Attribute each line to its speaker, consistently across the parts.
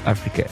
Speaker 1: Africa.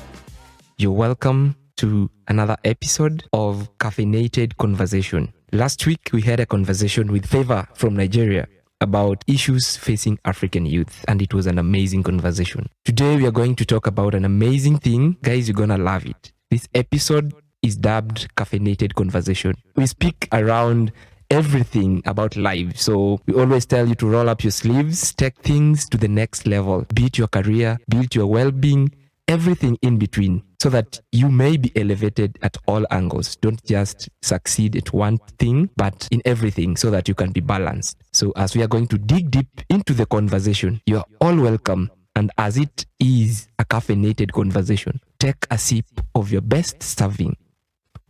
Speaker 1: You're welcome to another episode of Caffeinated Conversation. Last week, we had a conversation with Favor from Nigeria about issues facing African youth, and it was an amazing conversation. Today, we are going to talk about an amazing thing. Guys, you're gonna love it. This episode is dubbed Caffeinated Conversation. We speak around everything about life. So we always tell you to roll up your sleeves, take things to the next level, be it your career, be it your well-being, everything in between, so that you may be elevated at all angles. Don't just succeed at one thing, but in everything, so that you can be balanced. So as we are going to dig deep into the conversation, you are all welcome. And as it is a caffeinated conversation, take a sip of your best serving,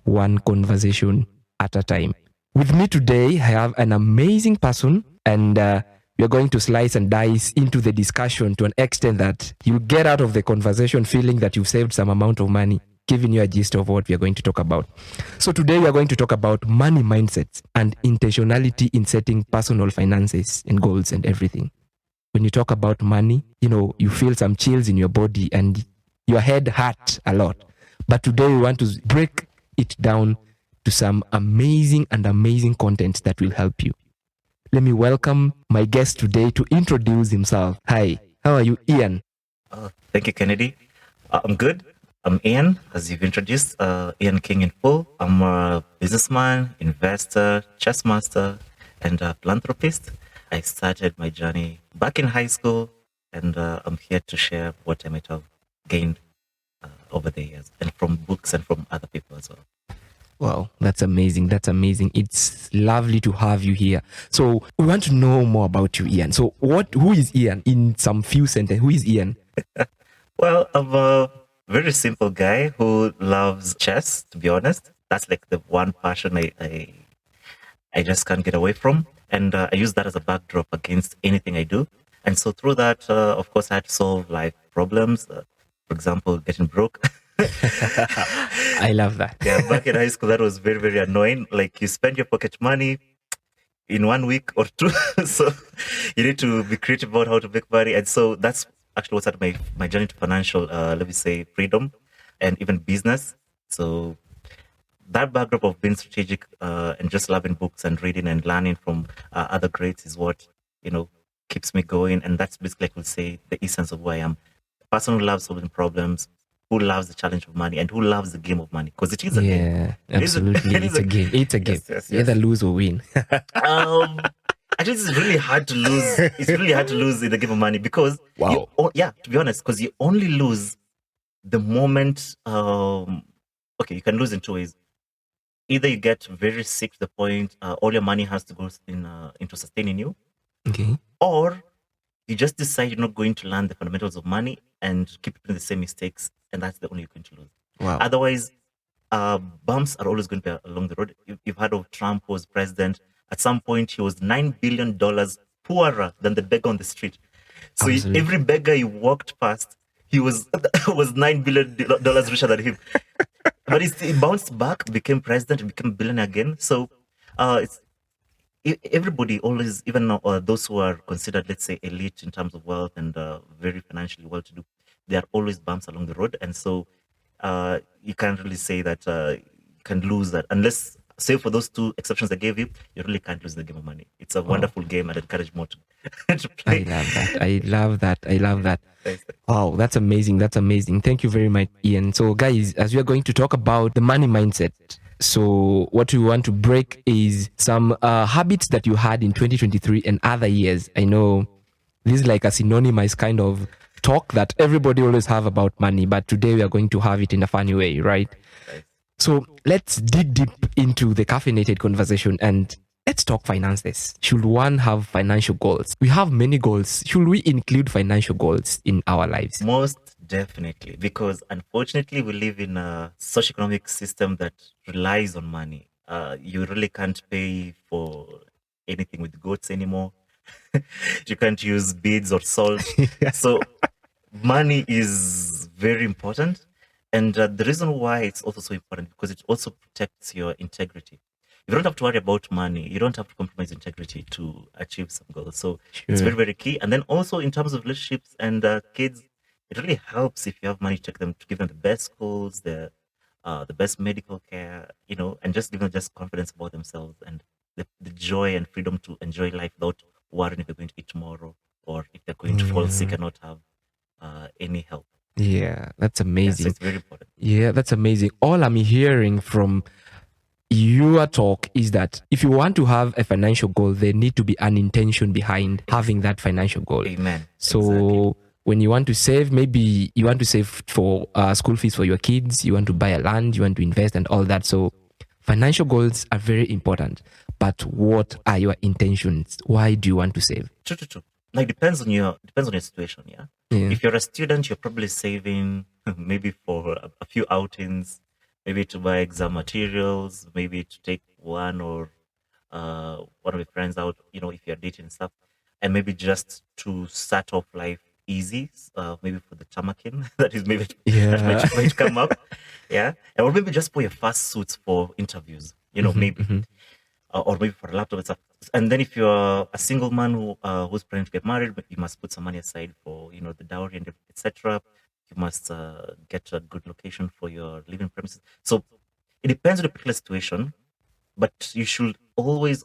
Speaker 1: one conversation at a time. With me today, I have an amazing person, and we're going to slice and dice into the discussion to an extent that you'll get out of the conversation feeling that you've saved some amount of money, giving you a gist of what we are going to talk about. So today we are going to talk about money mindsets and intentionality in setting personal finances and goals and everything. When you talk about money, you feel some chills in your body and your head hurts a lot. But today we want to break it down to some amazing content that will help you. Let me welcome my guest today to introduce himself. Hi, how are you, Ian?
Speaker 2: Thank you, Kennedy. I'm good. I'm Ian, as you've introduced, Ian King in full. I'm a businessman, investor, chess master, and a philanthropist. I started my journey back in high school, and I'm here to share what I might have gained over the years, and from books and from other people as well.
Speaker 1: Wow, that's amazing. It's lovely to have you here. So we want to know more about you, Ian. So who is Ian? In some few sentences, who is Ian?
Speaker 2: Well, I'm a very simple guy who loves chess, to be honest. That's like the one passion I just can't get away from. And I use that as a backdrop against anything I do. And so through that, of course, I had to solve life problems. For example, getting broke.
Speaker 1: I love that.
Speaker 2: Yeah, back in high school, that was very, very annoying. Like, you spend your pocket money in 1 week or two. So you need to be creative about how to make money. And so that's actually what started my journey to financial, let me say, freedom and even business. So that backdrop of being strategic and just loving books and reading and learning from other greats is what, keeps me going. And that's basically, I would say, the essence of who I am. A person who loves solving problems, who loves the challenge of money, and who loves the game of money, because it is a game.
Speaker 1: Yeah, absolutely. It's a game. It's a game.
Speaker 2: Yes.
Speaker 1: Either lose or win.
Speaker 2: Actually, it's really hard to lose. It's really hard to lose in the game of money because,
Speaker 1: wow.
Speaker 2: To be honest, because you only lose the moment. Okay, you can lose in two ways. Either you get very sick to the point all your money has to go into sustaining you,
Speaker 1: Okay.
Speaker 2: or you just decide you're not going to learn the fundamentals of money and keep doing the same mistakes, and that's the only you're going to lose.
Speaker 1: Wow.
Speaker 2: Otherwise, bumps are always going to be along the road. You've heard of Trump was president. At some point, he was $9 billion poorer than the beggar on the street. So every beggar he walked past, he was $9 billion richer than him. But he bounced back, became president, became a billionaire again. So everybody always, even those who are considered, let's say, elite in terms of wealth and very financially well-to-do, there are always bumps along the road. And so you can't really say that you can lose that. Unless, say for those two exceptions I gave you really can't lose the game of money. It's a wonderful game, and I encourage more to play.
Speaker 1: I love that. Wow, that's amazing. Thank you very much, Ian. So guys, as we are going to talk about the money mindset, so what we want to break is some habits that you had in 2023 and other years. I know this is like a synonymous kind of talk that everybody always have about money, but today we are going to have it in a funny way, right? So let's dig deep into the caffeinated conversation and let's talk finances. Should one have financial goals? We have many goals. Should we include financial goals in our lives?
Speaker 2: Most definitely, because unfortunately we live in a socioeconomic system that relies on money. You really can't pay for anything with goats anymore. You can't use beads or salt. So money is very important. And the reason why it's also so important, because it also protects your integrity. You don't have to worry about money. You don't have to compromise integrity to achieve some goals. So it's very, very key. And then also in terms of relationships and kids, it really helps if you have money to give them the best schools, the best medical care, and just give them just confidence about themselves and the joy and freedom to enjoy life without worrying if they're going to eat tomorrow or if they're going to fall sick and not have any help.
Speaker 1: Yeah, that's
Speaker 2: Yeah, so
Speaker 1: amazing.
Speaker 2: it's very important.
Speaker 1: Yeah, that's amazing. All I'm hearing from your talk is that if you want to have a financial goal, there need to be an intention behind having that financial goal.
Speaker 2: Amen.
Speaker 1: So
Speaker 2: Exactly.
Speaker 1: when you want to save, maybe you want to save for school fees for your kids, you want to buy a land, you want to invest and all that. So financial goals are very important. But what are your intentions? Why do you want to save?
Speaker 2: True. Like depends on your situation. Yeah. If you're a student, you're probably saving maybe for a few outings, maybe to buy exam materials, maybe to take one or one of your friends out. If you're dating and stuff, and maybe just to start off life easy. Maybe for the tamakin that is maybe that might come up. Yeah, or maybe just for your first suits for interviews. Maybe. Or maybe for a laptop and stuff. And then if you're a single man who's planning to get married, you must put some money aside for the dowry and etc. You must get a good location for your living premises. So it depends on the particular situation, but you should always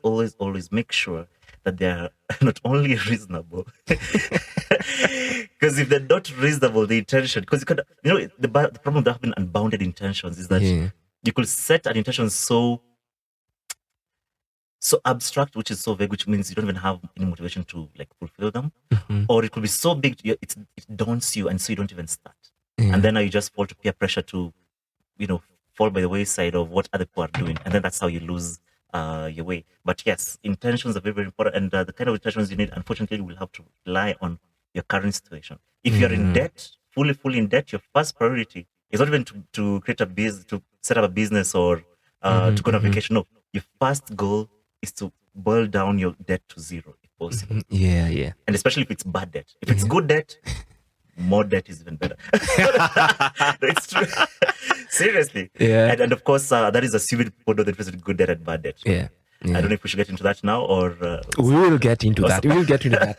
Speaker 2: make sure that they are not only reasonable. Because if they're not reasonable, the intention, because you could, the problem with having unbounded intentions is that you could set an intention so abstract, which is so vague, which means you don't even have any motivation to fulfill them, or it could be so big it daunts you, and so you don't even start, and then now you just fall to peer pressure to fall by the wayside of what other people are doing, and then that's how you lose your way. But yes, intentions are very, very important, and the kind of intentions you need, unfortunately, will have to rely on your current situation. If you're in debt, fully in debt, your first priority is not even to create a business, to set up a business, or to go on a vacation. No, your first goal is to boil down your debt to zero if possible.
Speaker 1: Yeah.
Speaker 2: And especially if it's bad debt. If it's good debt, more debt is even better. It's true. Seriously.
Speaker 1: Yeah.
Speaker 2: And of course, that is assuming people know the difference between good debt and bad debt.
Speaker 1: Yeah.
Speaker 2: I don't know if we should get into that now or...
Speaker 1: we will get into that. We will get into that.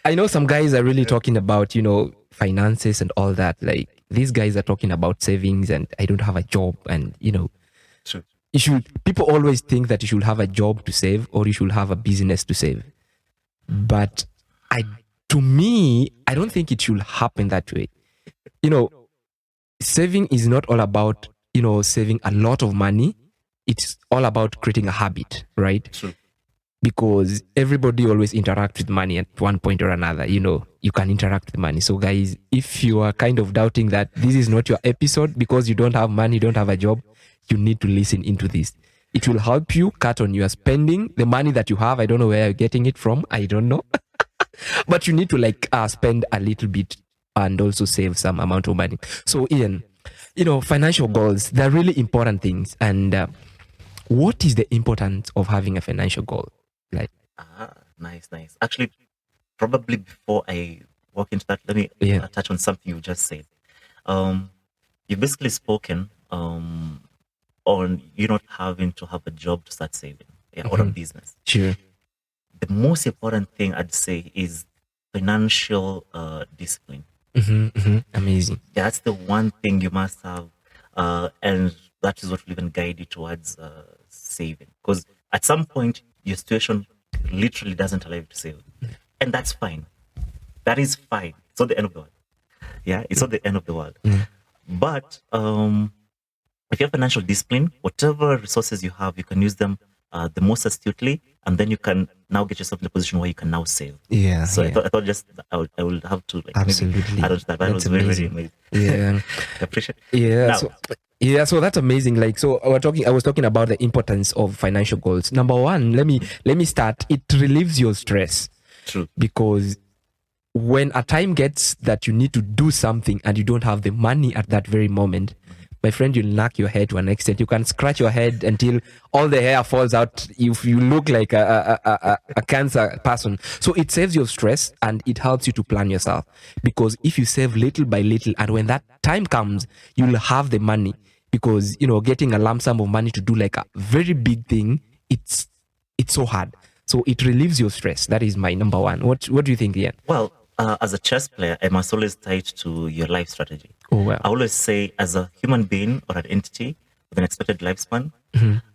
Speaker 1: I know some guys are really talking about, finances and all that. Like, these guys are talking about savings and I don't have a job and,
Speaker 2: True.
Speaker 1: People always think that you should have a job to save or you should have a business to save. But to me, I don't think it should happen that way. Saving is not all about, saving a lot of money. It's all about creating a habit, right?
Speaker 2: True.
Speaker 1: Because everybody always interacts with money at one point or another. You can interact with money. So guys, if you are kind of doubting that this is not your episode because you don't have money, don't have a job, you need to listen into this. It will help you cut on your spending. The money that you have, I don't know where you're getting it from. I don't know. But you need to spend a little bit and also save some amount of money. So Ian, financial goals, they're really important things. And what is the importance of having a financial goal?
Speaker 2: Nice. Actually, probably before I walk into that, let me touch on something you just said. You've basically spoken on you not having to have a job to start saving, or a business.
Speaker 1: Sure.
Speaker 2: The most important thing I'd say is financial discipline.
Speaker 1: Amazing.
Speaker 2: That's the one thing you must have, and that is what will even guide you towards saving. Because at some point, your situation literally doesn't allow you to save, and that's fine. That is fine. It's not the end of the world. Yeah, it's not the end of the world. But if you have financial discipline, whatever resources you have, you can use them the most astutely, and then you can now get yourself in a position where you can now save.
Speaker 1: Yeah.
Speaker 2: So I thought just I would have to
Speaker 1: absolutely
Speaker 2: maybe add on to that. That was
Speaker 1: amazing.
Speaker 2: Very, very amazing.
Speaker 1: Yeah.
Speaker 2: I appreciate.
Speaker 1: Yeah. So that's amazing. I was talking about the importance of financial goals. Number one, let me start. It relieves your stress.
Speaker 2: True.
Speaker 1: Because when a time gets that you need to do something and you don't have the money at that very moment, my friend, you'll knock your head to an extent. You can scratch your head until all the hair falls out. If you look like a cancer person. So it saves your stress and it helps you to plan yourself. Because if you save little by little, and when that time comes, you'll have the money. Because, getting a lump sum of money to do like a very big thing, it's so hard. So it relieves your stress. That is my number one. What do you think, Ian?
Speaker 2: Well, As a chess player, I must always tie it to your life strategy.
Speaker 1: Oh, wow.
Speaker 2: I always say, as a human being or an entity with an expected lifespan,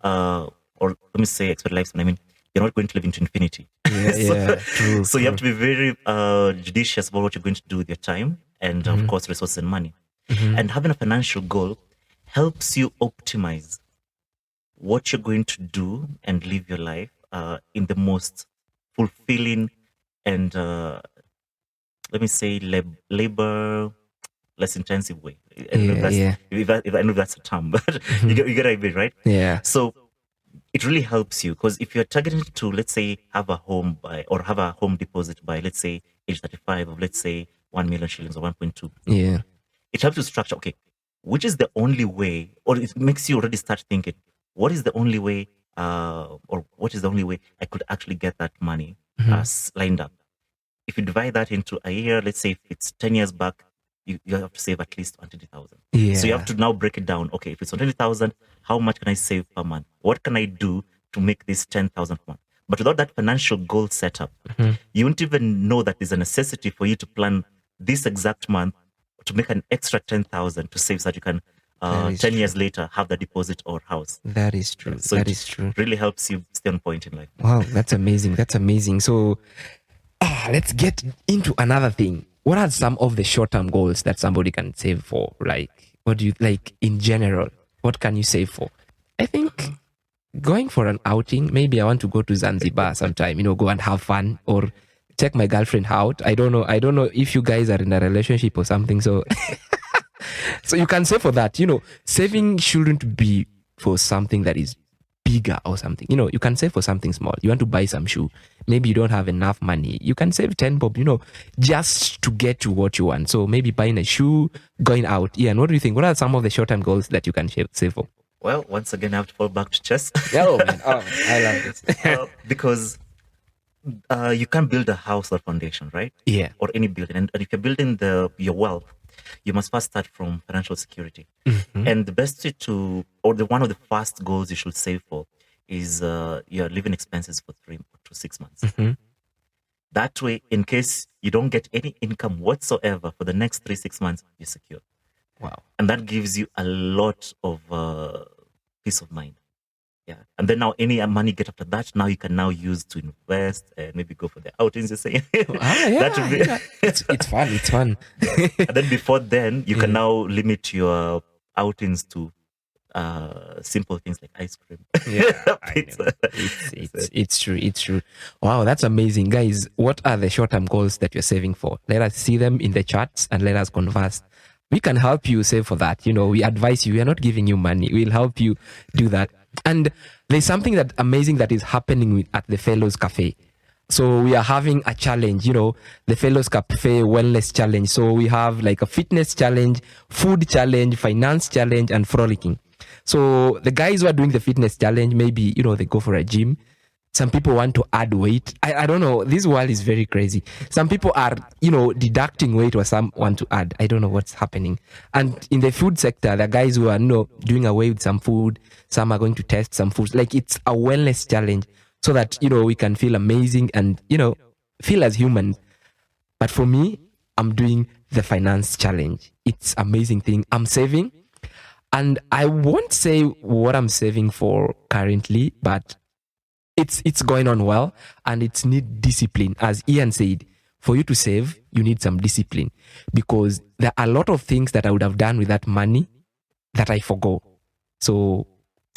Speaker 2: or let me say expected lifespan, I mean, you're not going to live into infinity.
Speaker 1: Yeah, yeah, true,
Speaker 2: So you have to
Speaker 1: true.
Speaker 2: be very judicious about what you're going to do with your time and, of course, resources and money. And having a financial goal helps you optimize what you're going to do and live your life in the most fulfilling and let me say labor less intensive way. I don't know if
Speaker 1: Yeah,
Speaker 2: that's
Speaker 1: yeah.
Speaker 2: if I know that's a term, but you get what I mean, right?
Speaker 1: Yeah.
Speaker 2: So it really helps you because if you're targeting to, let's say, have a home by or have a home deposit by, let's say, age 35 of, let's say, 1 million shillings or 1.2,
Speaker 1: Yeah.
Speaker 2: it helps you structure, okay, which is the only way, or it makes you already start thinking, what is the only way, or what is the only way I could actually get that money lined up? If you divide that into a year, let's say if it's 10 years back, you have to save at least 120,000. So you have
Speaker 1: Yeah.
Speaker 2: to now break it down. Okay, if it's 120,000, how much can I save per month? What can I do to make this 10,000 per month? But without that financial goal set up, you won't even know that there's a necessity for you to plan this exact month to make an extra 10,000 to save so that you can,
Speaker 1: That is
Speaker 2: 10
Speaker 1: true.
Speaker 2: years later, have the deposit or house.
Speaker 1: That is true.
Speaker 2: So
Speaker 1: That
Speaker 2: it
Speaker 1: is true.
Speaker 2: really helps you stay on point in life.
Speaker 1: Wow, that's amazing. That's amazing. So, let's get into another thing. What are some of the short-term goals that somebody can save for? Like, what do you like in general? What can you save for? I think going for an outing. Maybe I want to go to Zanzibar sometime. Go and have fun or take my girlfriend out. I don't know. I don't know if you guys are in a relationship or something. So, so you can save for that. Saving shouldn't be for something that is bigger or something. You can save for something small. You want to buy some shoe. Maybe you don't have enough money. You can save 10 bob, just to get to what you want. So maybe buying a shoe, going out. Ian, what do you think? What are some of the short-term goals that you can save for?
Speaker 2: Well, once again, I have to fall back to chess.
Speaker 1: Oh, man. Oh, I love this.
Speaker 2: Because you can't build a house or foundation, right?
Speaker 1: Yeah.
Speaker 2: Or any building. And if you're building your wealth, you must first start from financial security. And the best way to, or one of the first goals you should save for is your living expenses for 3 to 6 months. That way, in case you don't get any income whatsoever for the next 3-6 months, you're secure.
Speaker 1: Wow.
Speaker 2: And that gives you a lot of peace of mind. Yeah. And then now any money get after that, now you can now use to invest and maybe go for the outings, you're saying. That would be
Speaker 1: Yeah. It's fun. It's fun.
Speaker 2: and then before then, you can now limit your outings to simple things like ice cream.
Speaker 1: Yeah,
Speaker 2: Pizza.
Speaker 1: It's true. It's true. Wow, that's amazing. Guys, what are the short-term goals that you're saving for? Let us see them in the chats and let us converse. We can help you save for that. We advise you. We are not giving you money. We'll help you do that. And there's something that amazing that is happening at the Fellows Cafe. So we are having a challenge, the Fellows Cafe Wellness Challenge. So we have like a fitness challenge, food challenge, finance challenge, and frolicking. So the guys who are doing the fitness challenge, maybe, they go for a gym. Some people want to add weight. I don't know. This world is very crazy. Some people are, deducting weight or some want to add. I don't know what's happening. And in the food sector, the guys who are, doing away with some food, some are going to test some foods. Like it's a wellness challenge so that, we can feel amazing and, feel as humans. But for me, I'm doing the finance challenge. It's amazing thing. I'm saving. And I won't say what I'm saving for currently, but it's going on well and it's need discipline. As Ian said, for you to save, you need some discipline because there are a lot of things that I would have done with that money that I forgo. So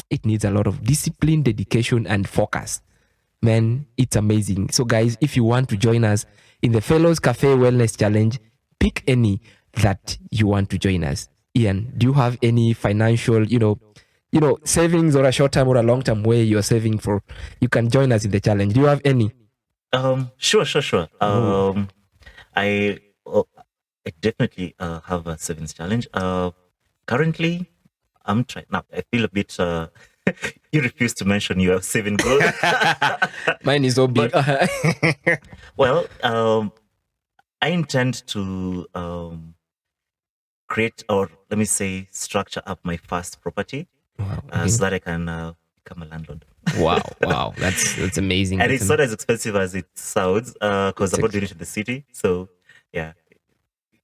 Speaker 1: it needs a lot of discipline, dedication, and focus. Man, it's amazing. So guys, if you want to join us in the Fellows Cafe Wellness Challenge, pick any that you want to join us. Ian, do you have any financial, savings or a short term or a long term way you're saving for? You can join us in the challenge. Do you have any?
Speaker 2: Sure. I definitely have a savings challenge. Currently, I'm trying now. I feel a bit. You refuse to mention your saving goal.
Speaker 1: Mine is so big.
Speaker 2: Well, I intend to create, or let me say, structure up my first property.
Speaker 1: Wow.
Speaker 2: So that I can become a landlord.
Speaker 1: Wow, that's amazing.
Speaker 2: And it's not as expensive as it sounds because I'm not doing it in the city. So Yeah.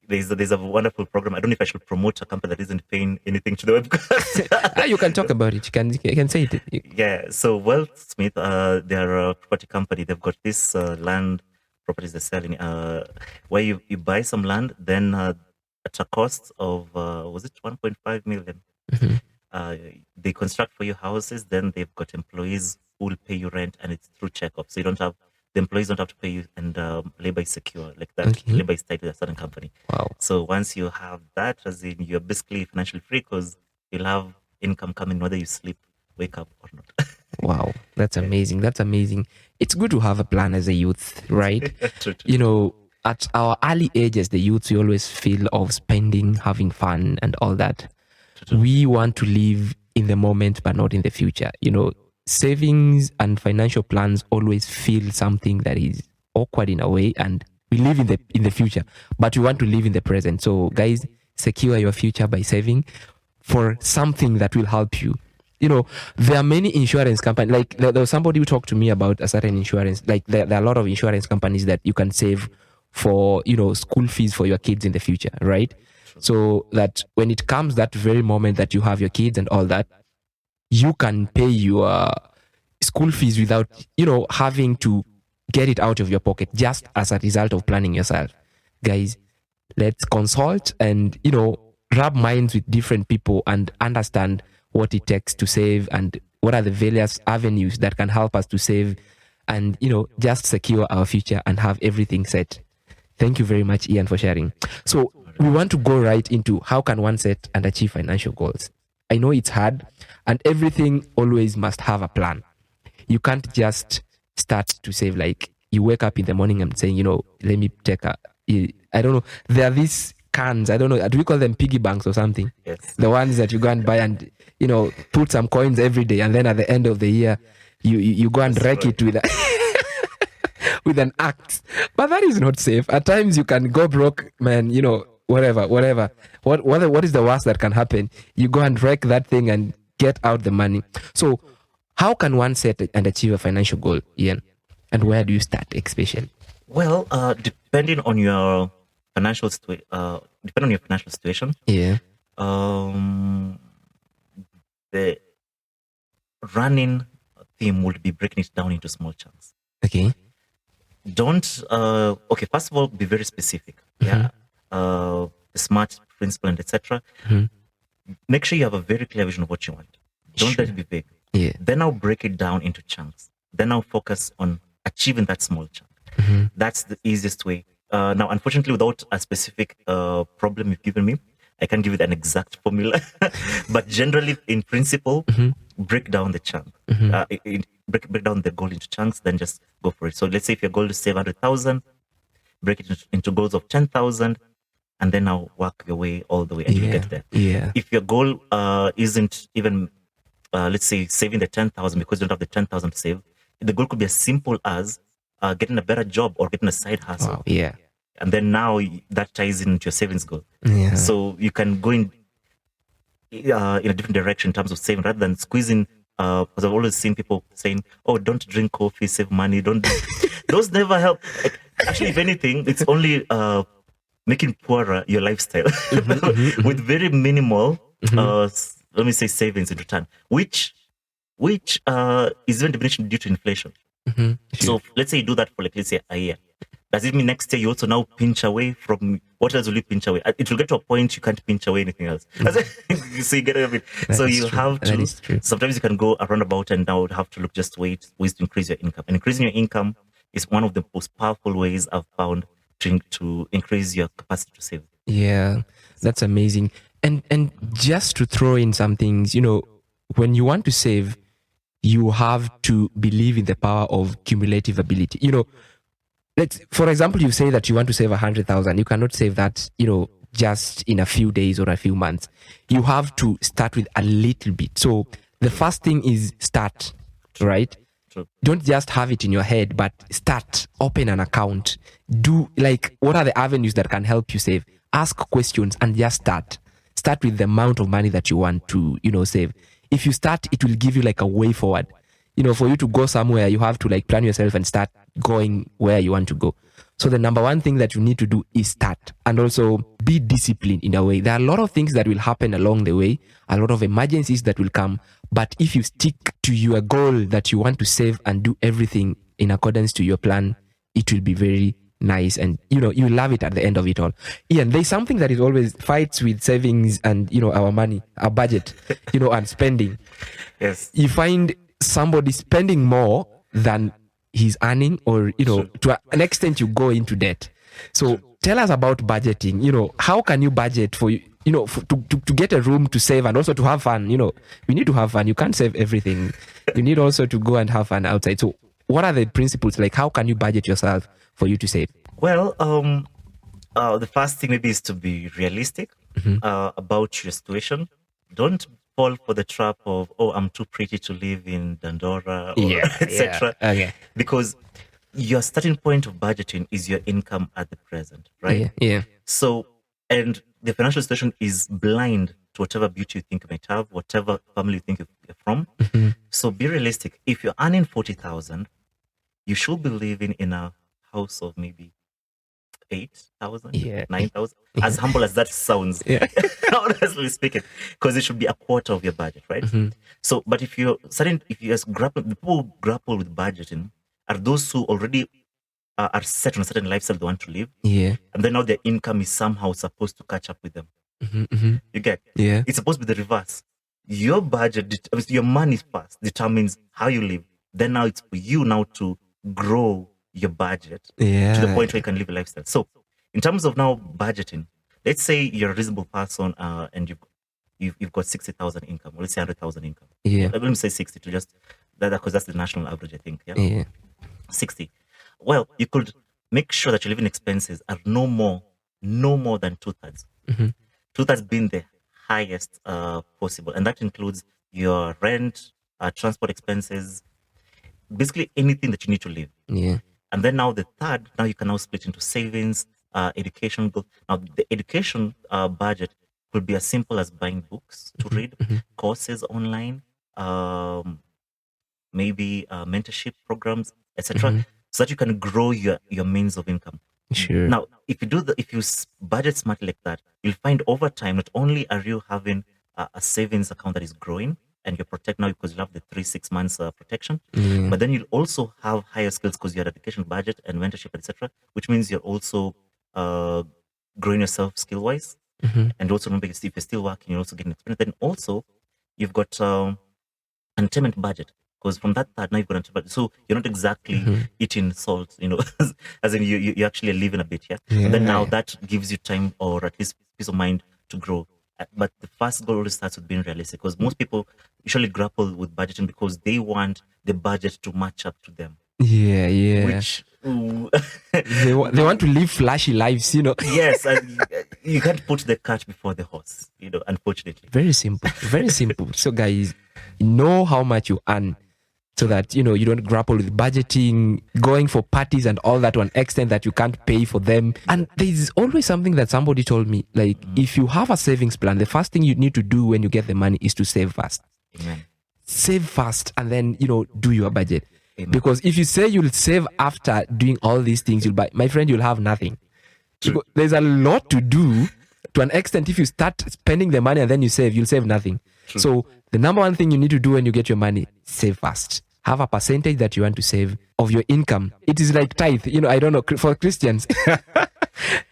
Speaker 2: There's a wonderful program. I don't know if I should promote a company that isn't paying anything to the webcast.
Speaker 1: You can talk about it. You can say it.
Speaker 2: Yeah. So Wealthsmith, they're a property company. They've got this land properties they're selling, where you buy some land, then at a cost of was it 1.5 million?
Speaker 1: Mm-hmm.
Speaker 2: They construct for you houses. Then they've got employees who will pay you rent, and it's through checkup. So the employees don't have to pay you, and labor is secure like that.
Speaker 1: Okay.
Speaker 2: Labor is tied to a certain company.
Speaker 1: Wow.
Speaker 2: So once you have that, as in you're basically financially free because you'll have income coming whether you sleep, wake up or not.
Speaker 1: Wow, that's amazing. That's amazing. It's good to have a plan as a youth, right?
Speaker 2: True.
Speaker 1: You know, at our early ages, the youths, we always feel of spending, having fun, and all that. We want to live in the moment, but not in the future. You know, savings and financial plans always feel something that is awkward in a way, and we live in the future, but we want to live in the present. So, guys, secure your future by saving for something that will help you. You know, there are many insurance companies. Like there was somebody who talked to me about a certain insurance. Like there are a lot of insurance companies that you can save for, you know, school fees for your kids in the future, right? So that when it comes that very moment that you have your kids and all that, you can pay your school fees without, you know, having to get it out of your pocket just as a result of planning yourself. Guys, let's consult and, you know, rub minds with different people and understand what it takes to save and what are the various avenues that can help us to save and, you know, just secure our future and have everything set. Thank you very much, Ian, for sharing. So we want to go right into how can one set and achieve financial goals. I know it's hard and everything always must have a plan. You can't just start to save like you wake up in the morning and saying, you know, let me take I don't know. There are these cans, I don't know, do we call them piggy banks or something?
Speaker 2: Yes.
Speaker 1: The ones that you go and buy and, you know, put some coins every day, and then at the end of the year, you go and wreck it with with an axe. But that is not safe. At times you can go broke, man. You know, whatever. What is the worst that can happen? You go and wreck that thing and get out the money. So, how can one set and achieve a financial goal, Ian? And where do you start, especially?
Speaker 2: Well, depending on your financial situation,
Speaker 1: Yeah.
Speaker 2: The running theme would be breaking it down into small chunks.
Speaker 1: Okay.
Speaker 2: Don't first of all, be very specific. Yeah. The SMART principle and etc. Make sure you have a very clear vision of what you want. Don't let it be vague.
Speaker 1: Yeah.
Speaker 2: Then I'll break it down into chunks. Then I'll focus on achieving that small chunk. That's the easiest way. Now, unfortunately, without a specific problem you've given me, I can't give it an exact formula. But generally, in principle, break down the chunk. Break down the goal into chunks, then just go for it. So let's say if your goal is to save 100,000, break it into goals of 10,000, and then now work your way all the way until you get there.
Speaker 1: Yeah.
Speaker 2: If your goal isn't even, let's say, saving the 10,000 because you don't have the 10,000 to save, the goal could be as simple as getting a better job or getting a side hustle.
Speaker 1: Wow. Yeah.
Speaker 2: And then now that ties into your savings goal.
Speaker 1: Yeah.
Speaker 2: So you can go in a different direction in terms of saving rather than squeezing. Because I've always seen people saying, "Oh, don't drink coffee, save money." Don't. Those never help. Actually, if anything, it's only making poorer your lifestyle with very minimal, let me say, savings in return, which is even diminished due to inflation. So let's say you do that for let's say a year. Does it mean next year you also now pinch away from what else will you pinch away? It will get to a point you can't pinch away anything else. So you get a bit. So you have to. Sometimes you can go around about and now have to look just ways to increase your income. And increasing your income is one of the most powerful ways I've found to increase your capacity to save.
Speaker 1: Yeah, that's amazing. And just to throw in some things, you know, when you want to save, you have to believe in the power of cumulative ability. You know, for example, you say that you want to save 100,000. You cannot save that, you know, just in a few days or a few months. You have to start with a little bit. So the first thing is start, right?
Speaker 2: True.
Speaker 1: Don't just have it in your head, but start, open an account. Do what are the avenues that can help you save? Ask questions and just start. Start with the amount of money that you want to, you know, save. If you start, it will give you a way forward. You know, for you to go somewhere, you have to plan yourself and start going where you want to go. So the number one thing that you need to do is start, and also be disciplined in a way. There are a lot of things that will happen along the way, a lot of emergencies that will come. But if you stick to your goal that you want to save and do everything in accordance to your plan, it will be very nice, and you love it at the end of it all. Ian, there's something that is always fights with savings and our money, our budget, and spending.
Speaker 2: Yes.
Speaker 1: You find somebody spending more than he's earning, or to an extent you go into debt. So tell us about budgeting. How can you budget for to get a room to save and also to have fun? We need to have fun. You can't save everything. You need also to go and have fun outside. So what are the principles? Like, how can you budget yourself for you to save?
Speaker 2: Well, the first thing maybe is to be realistic about your situation. Don't fall for the trap of, I'm too pretty to live in Dandora, or etc.
Speaker 1: Yeah. Okay.
Speaker 2: Because your starting point of budgeting is your income at the present, right?
Speaker 1: Yeah.
Speaker 2: So, and the financial situation is blind to whatever beauty you think you might have, whatever family you think you're from. So be realistic. If you're earning 40,000, you should be living in a house of maybe 8,000, 9,000. As humble as that sounds, honestly speaking, because it should be a quarter of your budget, right? So, but if you're people who grapple with budgeting are those who already are set on a certain lifestyle they want to live, and then now their income is somehow supposed to catch up with them. You get? It's supposed to be the reverse. Your budget, your money first determines how you live. Then now it's for you now to grow your budget to the point where you can live a lifestyle. So, in terms of now budgeting, let's say you're a reasonable person and you've got 60,000 income, or let's say 100,000 income. Let me say 60 to just that, because that's the national average, I think. 60. Well, you could make sure that your living expenses are no more than 2/3. 2/3 being the highest possible, and that includes your rent, transport expenses, basically anything that you need to live. And then now the third, now you can now split into savings, education. Now the education budget could be as simple as buying books to read, courses online, maybe mentorship programs, etc., so that you can grow your means of income.
Speaker 1: Sure.
Speaker 2: Now, if you budget smartly like that, you'll find over time not only are you having a savings account that is growing, and you're protected now because you have the 3-6 months protection, but then you'll also have higher skills because you have education budget and mentorship, etc., which means you're also growing yourself skill-wise. And also remember, if you're still working, you're also getting experience. Then also, you've got entertainment budget, because from that part, now you've got entertainment. So you're not exactly eating salt, as in you actually living a bit, and then now that gives you time, or at least peace of mind, to grow. But the first goal always starts with being realistic, because most people usually grapple with budgeting because they want the budget to match up to them. Which
Speaker 1: they want to live flashy lives,
Speaker 2: Yes, and you can't put the cart before the horse, unfortunately.
Speaker 1: Very simple. So guys, know how much you earn, so that you don't grapple with budgeting, going for parties and all that to an extent that you can't pay for them. And there's always something that somebody told me, like, if you have a savings plan, the first thing you need to do when you get the money is to save fast.
Speaker 2: Amen.
Speaker 1: Save fast, and then do your budget.
Speaker 2: Amen.
Speaker 1: Because if you say you'll save after doing all these things, you'll buy, my friend, you'll have nothing. There's a lot to do. To an extent, if you start spending the money and then you save, you'll save nothing.
Speaker 2: True.
Speaker 1: So the number one thing you need to do when you get your money, save fast. Have a percentage that you want to save of your income. It is like tithe. I don't know, for Christians,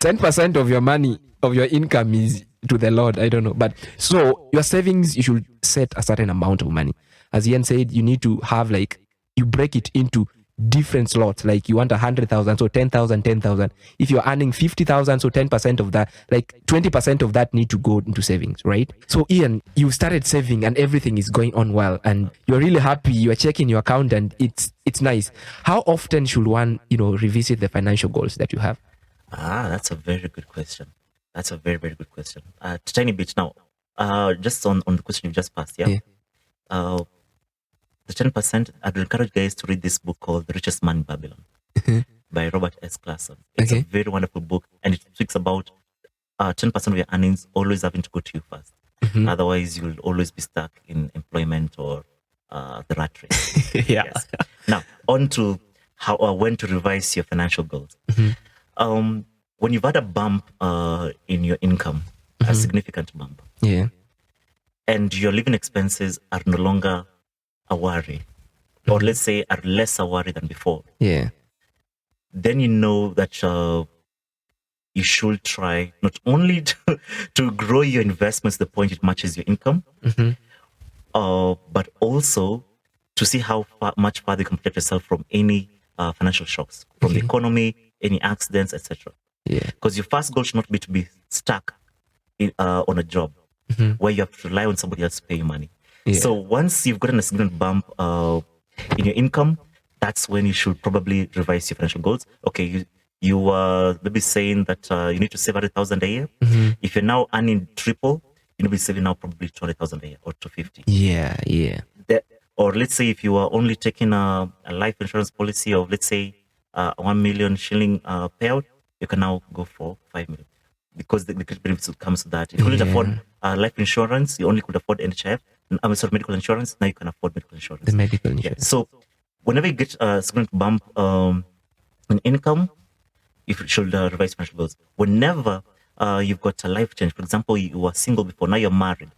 Speaker 1: 10% of your money, of your income is to the Lord. I don't know. But so your savings, you should set a certain amount of money. As Ian said, you need to have, like, you break it into different slots. Like, you want 100,000, so 10,000, 10,000. If you're earning 50,000, so 10% of that, like 20% of that need to go into savings, right? So Ian, you started saving and everything is going on well, and you're really happy. You are checking your account and it's nice. How often should one, revisit the financial goals that you have?
Speaker 2: That's a very good question. That's a very, very good question. Tiny bit now. Just on the question you just passed, the 10%, I'd encourage guys to read this book called The Richest Man in Babylon by Robert S. Clarkson. It's a very wonderful book, and it speaks about 10% of your earnings always having to go to you first. Otherwise, you'll always be stuck in employment or the rat race. Yes. Now, on to how or when to revise your financial goals. when you've had a bump in your income, a significant bump,
Speaker 1: Yeah.
Speaker 2: and your living expenses are no longer a worry, or let's say are less a worry than before,
Speaker 1: Yeah.
Speaker 2: then you know that you should try not only to grow your investments to the point it matches your income, but also to see how much farther you can protect yourself from any financial shocks, from the economy, any accidents, etc.
Speaker 1: Yeah.
Speaker 2: Because your first goal should not be to be stuck on a job where you have to rely on somebody else to pay you money.
Speaker 1: Yeah.
Speaker 2: So once you've gotten a significant bump in your income, that's when you should probably revise your financial goals. Okay, you maybe saying that you need to save 100,000 a year. If you're now earning triple, you need to be saving now probably 200,000 a year or 250.
Speaker 1: Yeah. Yeah.
Speaker 2: Or let's say if you are only taking a life insurance policy of, let's say, 1 million shilling payout, you can now go for 5 million, because the benefits comes to that. If you couldn't afford life insurance, you only could afford NHIF. I'm sorry, medical insurance. Now you can afford medical insurance.
Speaker 1: The medical insurance.
Speaker 2: So whenever you get a significant bump in income, you should revise financial goals. Whenever you've got a life change, for example, you were single before, now you're married.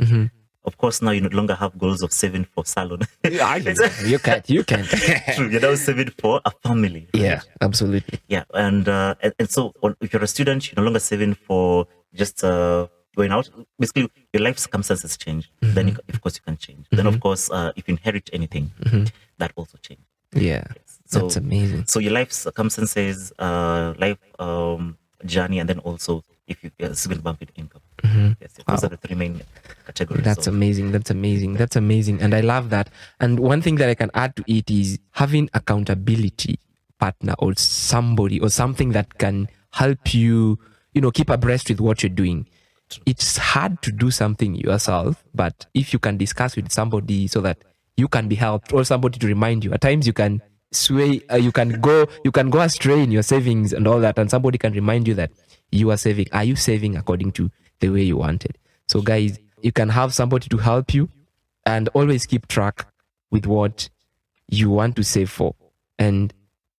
Speaker 2: Of course, now you no longer have goals of saving for salon.
Speaker 1: You can't.
Speaker 2: True, you're now saving for a family. Right?
Speaker 1: Yeah, absolutely.
Speaker 2: Yeah, and so if you're a student, you're no longer saving for just going out. Basically, your life circumstances change. Then, of course, you can change. Then, of course, if you inherit anything, that also changes.
Speaker 1: Yeah,
Speaker 2: So,
Speaker 1: that's amazing.
Speaker 2: So your life circumstances, life journey, and then also if you civil bump in income. Yes, those are the three main categories.
Speaker 1: That's amazing. That's amazing. That's amazing. And I love that. And one thing that I can add to it is having accountability partner or somebody or something that can help you, keep abreast with what you're doing. It's hard to do something yourself, but if you can discuss with somebody so that you can be helped, or somebody to remind you, at times you can sway, you can go astray in your savings and all that, and somebody can remind you that you are saving. Are you saving according to the way you wanted? So guys, you can have somebody to help you, and always keep track with what you want to save for. And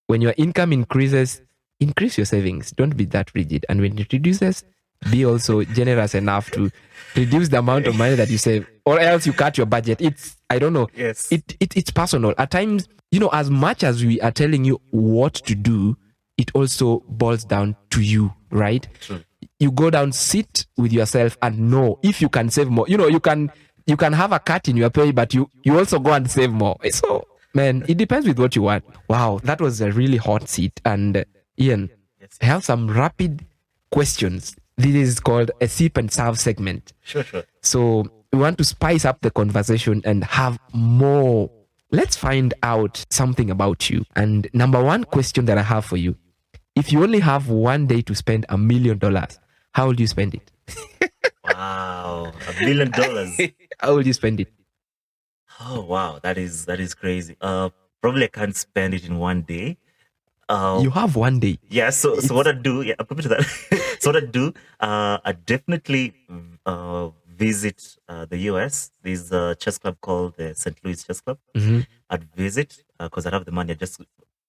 Speaker 1: when your income increases, increase your savings. Don't be that rigid. And when it reduces, be also generous enough to reduce the amount of money that you save, or else you cut your budget. I don't know.
Speaker 2: Yes.
Speaker 1: It's personal. At times, as much as we are telling you what to do, it also boils down to you, right?
Speaker 2: True.
Speaker 1: You go down, sit with yourself and know if you can save more. You can have a cut in your pay, but you also go and save more. So, man, it depends with what you want. Wow, that was a really hot seat. And Ian, I have some rapid questions. This is called a sip and serve segment.
Speaker 2: Sure.
Speaker 1: So we want to spice up the conversation and have more. Let's find out something about you. And number one question that I have for you: if you only have one day to spend $1 million, how will you spend it?
Speaker 2: Wow, $1 million.
Speaker 1: How will you spend it?
Speaker 2: Oh wow, that is crazy. Probably I can't spend it in one day.
Speaker 1: You have one day.
Speaker 2: Yeah. So what I do? Yeah, I'm coming to that. So what I do? I definitely visit the US. There's a chess club called the St. Louis Chess Club. I'd visit because I have the money.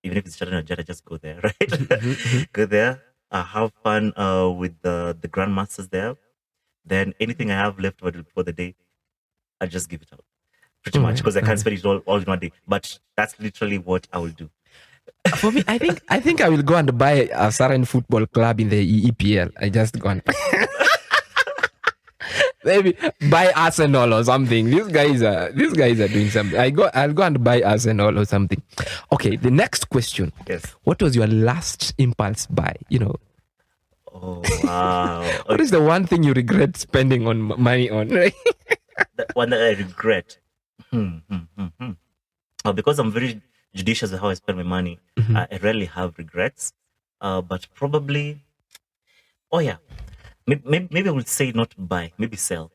Speaker 2: Even if it's shut down, I just go there, right? Go there, have fun with the grandmasters there. Then anything I have left over for the day, I just give it out. Pretty much, because I can't spend it all in one day. But that's literally what I will do.
Speaker 1: For me, I think I will go and buy a certain football club in the EPL. I just go and maybe buy Arsenal or something. These guys are doing something. I'll go and buy Arsenal or something. Okay, the next question.
Speaker 2: Yes.
Speaker 1: What was your last impulse buy?
Speaker 2: Oh wow.
Speaker 1: What is the one thing you regret spending money on?
Speaker 2: The one that I regret. Because I'm very judicious with how I spend my money. I rarely have regrets. But probably, maybe I would say not buy, maybe sell.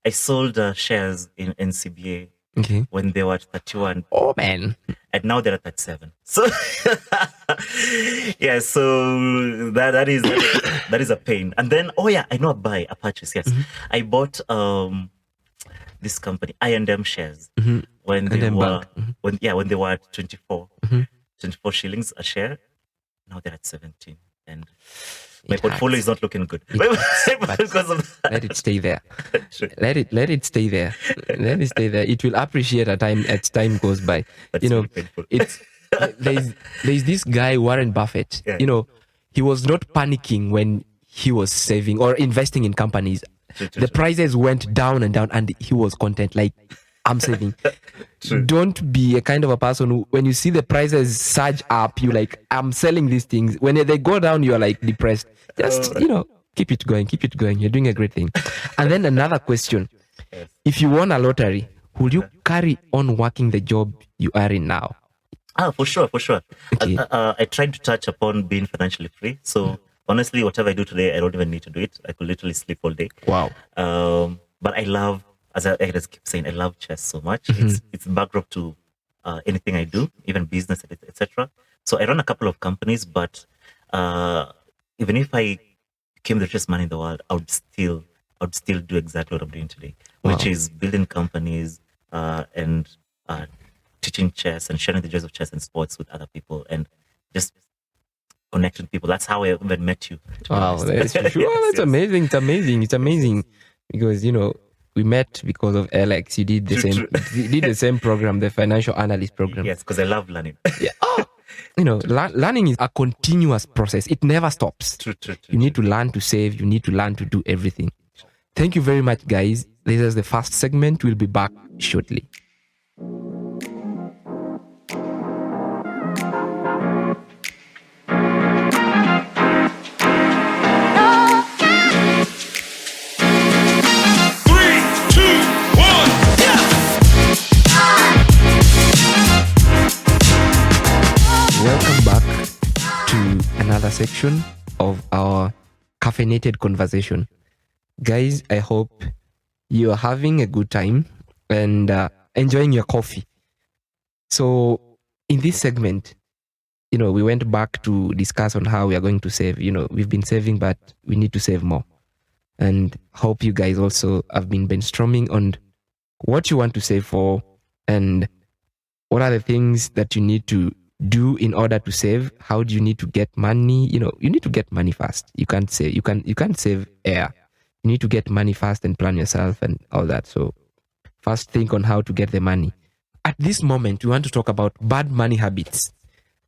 Speaker 2: I sold shares in NCBA when they were at 31.
Speaker 1: Oh man!
Speaker 2: And now they're at 37. So yeah, so that is a pain. And then I know a purchase. Yes, I bought this company I&M shares when they were when they were at 24 shillings a share. now they're at 17. And my
Speaker 1: It
Speaker 2: portfolio is
Speaker 1: hurts.
Speaker 2: not looking good.
Speaker 1: It hurts, but
Speaker 2: Because of that.
Speaker 1: let it stay there.
Speaker 2: True.
Speaker 1: Let it stay there. Let it stay there. It will appreciate as time goes by.
Speaker 2: But
Speaker 1: You
Speaker 2: it's
Speaker 1: know,
Speaker 2: really painful.
Speaker 1: it's there's this guy Warren Buffett.
Speaker 2: Yeah.
Speaker 1: You know, he was not panicking when he was saving or investing in companies.
Speaker 2: True.
Speaker 1: The prices went down and down, and he was content. Like, I'm saving.
Speaker 2: True.
Speaker 1: Don't be a kind of a person who, when you see the prices surge up, you like, I'm selling these things. When they go down, you're like depressed. Just, keep it going. Keep it going. You're doing a great thing. And then another question.
Speaker 2: Yes.
Speaker 1: If you won a lottery, will you carry on working the job you are in now?
Speaker 2: For sure.
Speaker 1: Okay.
Speaker 2: I tried to touch upon being financially free. So honestly, whatever I do today, I don't even need to do it. I could literally sleep all day.
Speaker 1: Wow.
Speaker 2: But I love, as I just keep saying, I love chess so much. It's backdrop to anything I do, even business, etc. So I run a couple of companies, but even if I became the richest man in the world, I would still do exactly what I'm doing today, which
Speaker 1: Wow.
Speaker 2: is building companies and teaching chess and sharing the joys of chess and sports with other people and just connecting people. That's how I even met you. to be
Speaker 1: Wow,
Speaker 2: honest.
Speaker 1: that's sure.
Speaker 2: Yes,
Speaker 1: That's
Speaker 2: yes.
Speaker 1: amazing. It's amazing. It's amazing because we met because of Alex. You did the
Speaker 2: True,
Speaker 1: same.
Speaker 2: true.
Speaker 1: You did the same program, the financial analyst program.
Speaker 2: Yes, because I love learning.
Speaker 1: Yeah. Oh, learning is a continuous process. It never stops.
Speaker 2: True.
Speaker 1: You need to learn to save. You need to learn to do everything. Thank you very much, guys. This is the first segment. We'll be back shortly. Welcome back to another section of our caffeinated conversation. Guys, I hope you are having a good time and enjoying your coffee. So, in this segment, we went back to discuss on how we are going to save. We've been saving, but we need to save more. And hope you guys also have been brainstorming on what you want to save for and what are the things that you need to do in order to save. How do you need to get money? You need to get money fast. You can't save. You can't save air. You need to get money fast and plan yourself and all that. So first think on how to get the money. At this moment, we want to talk about bad money habits.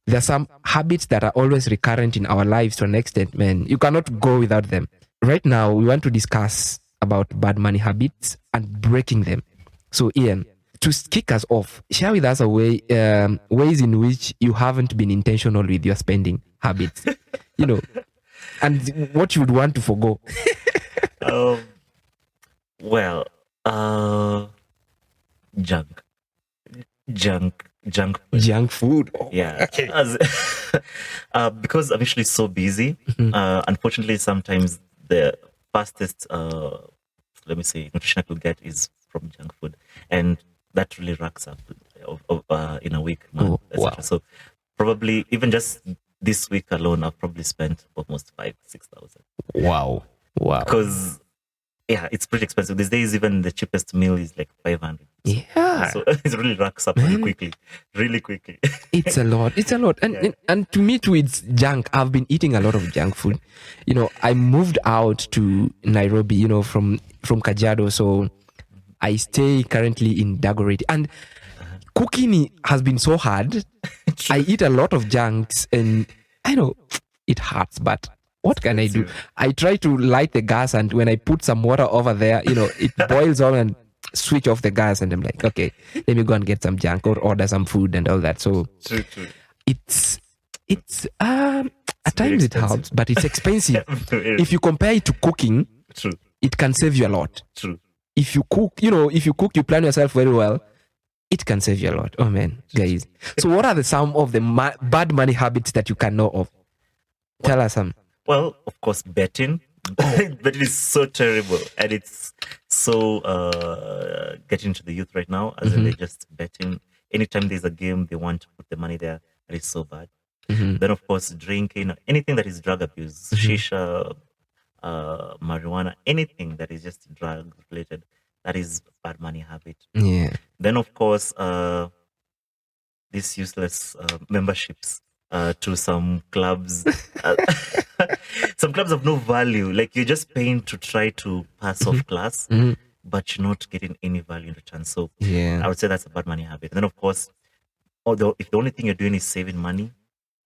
Speaker 1: There are some habits that are always recurrent in our lives to an extent, man. You cannot go without them. Right now, we want to discuss about bad money habits and breaking them. So, Ian, to kick us off, share with us ways in which you haven't been intentional with your spending habits, and what you would want to forgo.
Speaker 2: Well, junk food.
Speaker 1: Junk food. Oh,
Speaker 2: Yeah.
Speaker 1: okay.
Speaker 2: Because I'm actually so busy. Unfortunately, sometimes the fastest, let me say, nutrition I could get is from junk food, and that really racks up in a week, month,
Speaker 1: Oh, wow.
Speaker 2: etc. So probably even just this week alone, I've probably spent almost 5,000-6,000
Speaker 1: Wow.
Speaker 2: because it's pretty expensive these days. Even the cheapest meal is like 500.
Speaker 1: Yeah.
Speaker 2: So it really racks up really quickly.
Speaker 1: It's a lot. And to me too, it's junk. I've been eating a lot of junk food. I moved out to Nairobi, from Kajiado, so I stay currently in Dagoretti. And cooking has been so hard. I eat a lot of junks, and I know it hurts, but what can I do? I try to light the gas, and when I put some water over there, it boils on and switch off the gas, and I'm like, okay, let me go and get some junk or order some food and all that. So
Speaker 2: True.
Speaker 1: it's at times it
Speaker 2: expensive.
Speaker 1: helps, but it's expensive.
Speaker 2: Very-
Speaker 1: If you compare it to cooking,
Speaker 2: True.
Speaker 1: it can save you a lot.
Speaker 2: True.
Speaker 1: If you cook, you plan yourself very well, it can save you a lot. Oh man, guys. So what are some of the bad money habits that you can know of? Tell us some.
Speaker 2: Well, of course, betting. Betting is so terrible, and it's so getting to the youth right now. As in, they're just betting. Anytime there's a game, they want to put the money there. That is so bad. Then, of course, drinking, anything that is drug abuse, shisha, marijuana, anything that is just drug related, that is bad money habit.
Speaker 1: Yeah.
Speaker 2: Then, of course, these useless memberships. to some clubs. Uh, some clubs have no value. Like you're just paying to try to pass off class, but you're not getting any value in return. So
Speaker 1: Yeah.
Speaker 2: I would say that's a bad money habit. And then of course, although if the only thing you're doing is saving money,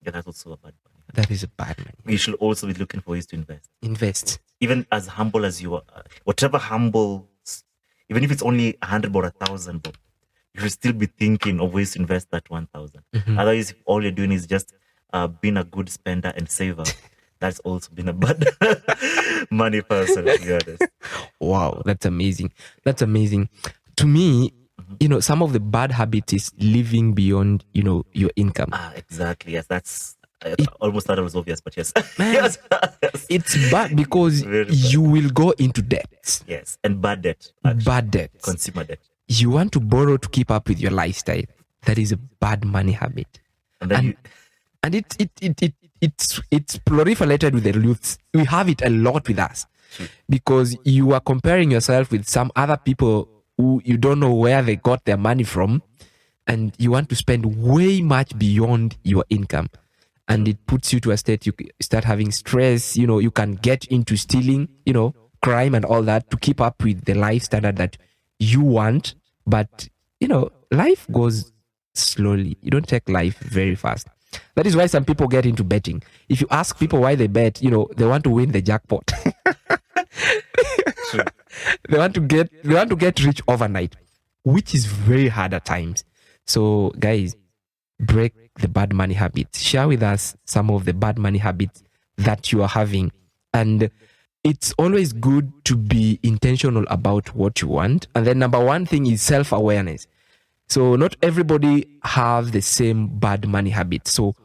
Speaker 2: yeah, that's also a bad money habit.
Speaker 1: That is a bad money.
Speaker 2: You should also be looking for ways to invest.
Speaker 1: Invest.
Speaker 2: Even as humble as you are, whatever humble, even if it's only 100 or 1,000, but you should still be thinking of ways to invest that 1,000. Otherwise, if all you're doing is just being a good spender and saver, that's also been a bad money person, to be honest.
Speaker 1: Wow, that's amazing. That's amazing. To me, some of the bad habits is living beyond, your income.
Speaker 2: Exactly. Yes, that's almost thought it was obvious, but yes.
Speaker 1: Man,
Speaker 2: Yes.
Speaker 1: it's bad because
Speaker 2: Very bad.
Speaker 1: you will go into debt.
Speaker 2: Yes, and bad debt. Actually.
Speaker 1: Bad debt.
Speaker 2: Consumer debt.
Speaker 1: You want to borrow to keep up with your lifestyle. That is a bad money habit.
Speaker 2: And then
Speaker 1: And it's proliferated with the youths. We have it a lot with us because you are comparing yourself with some other people who you don't know where they got their money from, and you want to spend way much beyond your income, and it puts you to a state you start having stress. You can get into stealing, crime and all that to keep up with the life standard that you want, but life goes slowly. You don't take life very fast. That is why some people get into betting. If you ask people why they bet, they want to win the jackpot.
Speaker 2: True.
Speaker 1: They want to get rich overnight, which is very hard at times. So guys, break the bad money habits. Share with us some of the bad money habits that you are having. And it's always good to be intentional about what you want. And then number one thing is self-awareness. So not everybody have the same bad money habits. So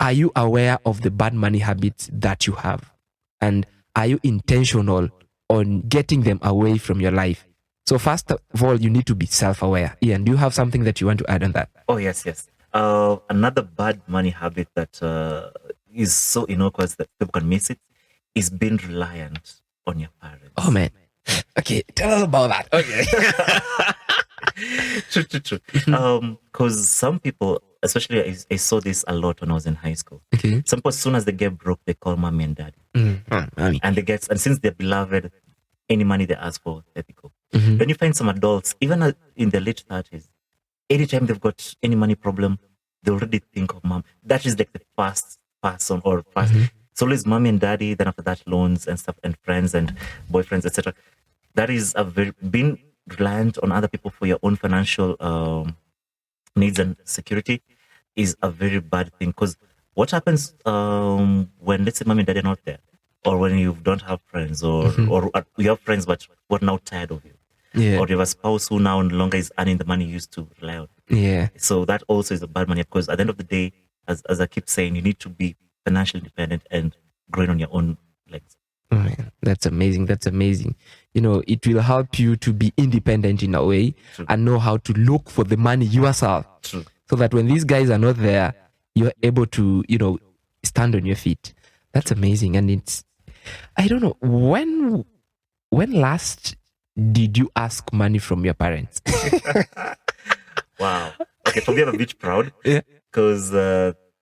Speaker 1: are you aware of the bad money habits that you have? And are you intentional on getting them away from your life? So first of all, you need to be self-aware. Ian, do you have something that you want to add on that?
Speaker 2: Oh, yes. Another bad money habit that is so innocuous that people can miss it is being reliant on your parents.
Speaker 1: Oh, man. Okay, tell us about that. Okay.
Speaker 2: True. Because some people, especially I saw this a lot when I was in high school.
Speaker 1: Okay.
Speaker 2: Some people, as soon as they get broke, they call mommy and daddy.
Speaker 1: Mommy.
Speaker 2: And since they're beloved, any money they ask for, let it go.
Speaker 1: Mhm.
Speaker 2: Then you find some adults, even in their late 30s, anytime they've got any money problem, they already think of mom. That is like the first person or first. It's always mommy and daddy, then after that loans and stuff, and friends and boyfriends, etc. That is being reliant on other people for your own financial needs and security is a very bad thing. Because what happens when, let's say, mommy and daddy are not there, or when you don't have friends, or you have friends but who are now tired of you,
Speaker 1: Yeah.
Speaker 2: or you have a spouse who now no longer is earning the money you used to rely on.
Speaker 1: Yeah.
Speaker 2: So that also is a bad money, because at the end of the day, as I keep saying, you need to be financially independent and growing on your own legs.
Speaker 1: Oh, man, that's amazing. That's amazing. It will help you to be independent in a way.
Speaker 2: True.
Speaker 1: And know how to look for the money yourself.
Speaker 2: True.
Speaker 1: So that when these guys are not there, you're able to, stand on your feet. That's amazing. And I don't know, when last did you ask money from your parents?
Speaker 2: Wow. Okay, for me, I'm a bit proud.
Speaker 1: Yeah.
Speaker 2: Because